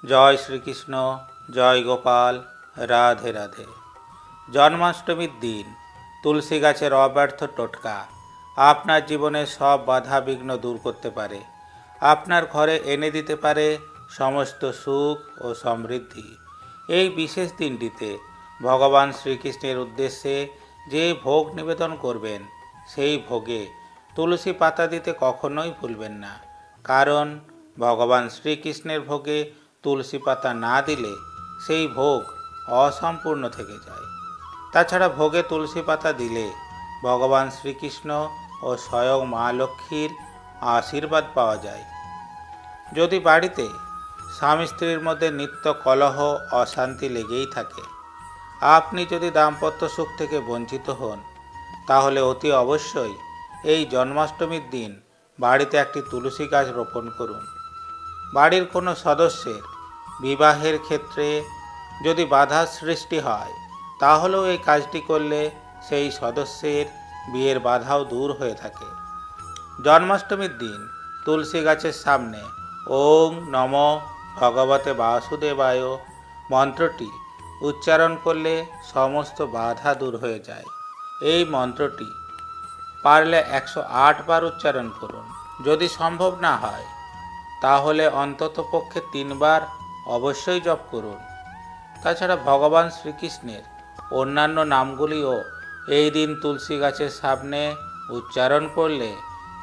জয় শ্রীকৃষ্ণ, জয় গোপাল, রাধে রাধে। জন্মাষ্টমীর দিন তুলসী গাছের অব্যর্থ টোটকা আপনার জীবনের সব বাধা বিঘ্ন দূর করতে পারে, আপনার ঘরে এনে দিতে পারে সমস্ত সুখ ও সমৃদ্ধি। এই বিশেষ দিনটিতে ভগবান শ্রীকৃষ্ণের উদ্দেশ্যে যে ভোগ নিবেদন করবেন, সেই ভোগে তুলসী পাতা দিতে কখনোই ভুলবেন না। কারণ ভগবান শ্রীকৃষ্ণের ভোগে তুলসী পাতা না দিলে সেই ভোগ অসম্পূর্ণ থেকে যায়। তাছাড়া ভোগে তুলসী পাতা দিলে ভগবান শ্রীকৃষ্ণ ও স্বয়ং মা লক্ষ্মীর আশীর্বাদ পাওয়া যায়। যদি বাড়িতে স্বামী স্ত্রীর মধ্যে নিত্য কলহ অশান্তি লেগেই থাকে, আপনি যদি দাম্পত্য সুখ থেকে বঞ্চিত হন, তাহলে অতি অবশ্যই এই জন্মাষ্টমীর দিন বাড়িতে একটি তুলসী গাছ রোপণ করুন। বাড়ির কোনো সদস্যের বিবাহের ক্ষেত্রে যদি বাধা সৃষ্টি হয়, তাহলেও এই কাজটি করলে সেই সদস্যের বিয়ের বাধাও দূর হয়ে থাকে। জন্মাষ্টমীর দিন তুলসী গাছের সামনে ওং নমো ভগবতে বাসুদেবায় মন্ত্রটি উচ্চারণ করলে সমস্ত বাধা দূর হয়ে যায়। এই মন্ত্রটি পারলে 108 বার উচ্চারণ করুন। যদি সম্ভব না হয়, তাহলে অন্ততপক্ষে 3 বার অবশ্যই জপ করুন। তাছাড়া ভগবান শ্রীকৃষ্ণের অন্যান্য নামগুলিও এই দিন তুলসী গাছের সামনে উচ্চারণ করলে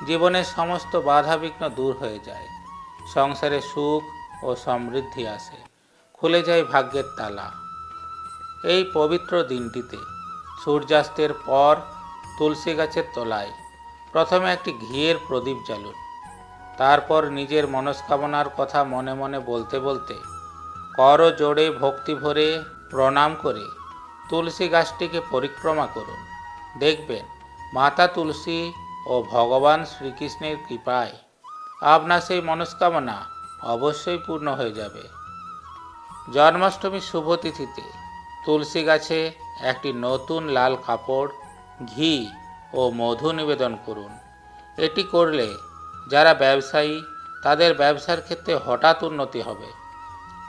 জীবনের সমস্ত বাধা বিঘ্ন দূর হয়ে যায়, সংসারে সুখ ও সমৃদ্ধি আসে, খুলে যায় ভাগ্যের তালা। এই পবিত্র দিনটিতে সূর্যাস্তের পর তুলসী গাছের তলায় প্রথমে একটি ঘিয়ের প্রদীপ জ্বালুন। তারপর নিজের মনস্কামনার কথা মনে মনে বলতে বলতে কর জোড়ে ভক্তি ভরে প্রণাম করে তুলসী গাছটিকে পরিক্রমা করুন। দেখবেন মাতা তুলসী ও ভগবান শ্রীকৃষ্ণের কৃপায় আপনার সেই মনস্কামনা অবশ্যই পূর্ণ হয়ে যাবে। জন্মাষ্টমীর শুভ তিথিতে তুলসী গাছে একটি নতুন লাল কাপড়, ঘি ও মধু নিবেদন করুন। এটি করলে যারা ব্যবসায়ী, তাদের ব্যবসার ক্ষেত্রে হঠাৎ উন্নতি হবে।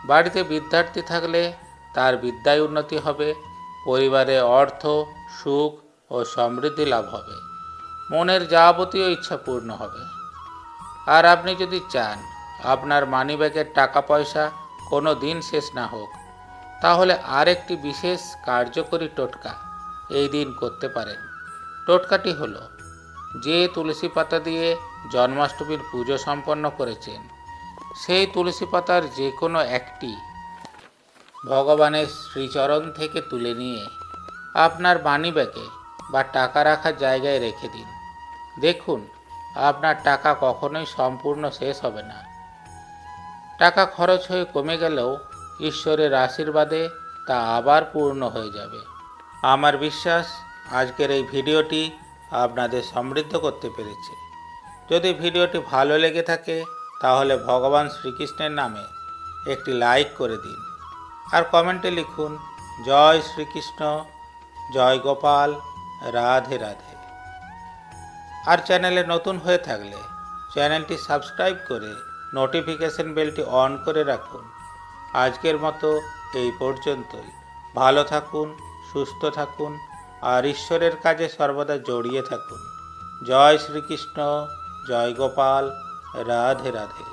বাড়িতে বিদ্যার্থী থাকলে তার বিদ্যায় উন্নতি হবে, পরিবারে অর্থ, সুখ ও সমৃদ্ধি লাভ হবে, মনের যাবতীয় ইচ্ছা পূর্ণ হবে। আর আপনি যদি চান আপনার মানিব্যাগের টাকা পয়সা কোনো দিন শেষ না হোক, তাহলে আরেকটি বিশেষ কার্যকরী টোটকা এই দিন করতে পারেন। টোটকাটি হলো, যে তুলসী পাতা দিয়ে জন্মাষ্টমীর পুজো সম্পন্ন করেছেন, সেই তুলসী পাতার যে কোনো একটি ভগবানের শ্রীচরণ থেকে তুলে নিয়ে আপনার মানিব্যাগে বা টাকা রাখার জায়গায় রেখে দিন। দেখুন আপনার টাকা কখনোই সম্পূর্ণ শেষ হবে না। টাকা খরচ হয়ে কমে গেলেও ঈশ্বরের আশীর্বাদে তা আবার পূর্ণ হয়ে যাবে। আমার বিশ্বাস আজকের এই ভিডিওটি আপনাদের সমৃদ্ধ করতে পেরেছে। যদি ভিডিওটি ভালো লেগে থাকে, তাহলে ভগবান শ্রীকৃষ্ণের নামে একটি লাইক করে দিন আর কমেন্টে লিখুন জয় শ্রীকৃষ্ণ, জয় গোপাল, রাধে রাধে। আর চ্যানেলে নতুন হয়ে থাকলে চ্যানেলটি সাবস্ক্রাইব করে নোটিফিকেশন বেলটি অন করে রাখুন। আজকের মতো এই পর্যন্তই। ভালো থাকুন, সুস্থ থাকুন আর ঈশ্বরের কাজে সর্বদা জড়িয়ে থাকুন। জয় শ্রীকৃষ্ণ, জয় গোপাল, রাধে রাধে।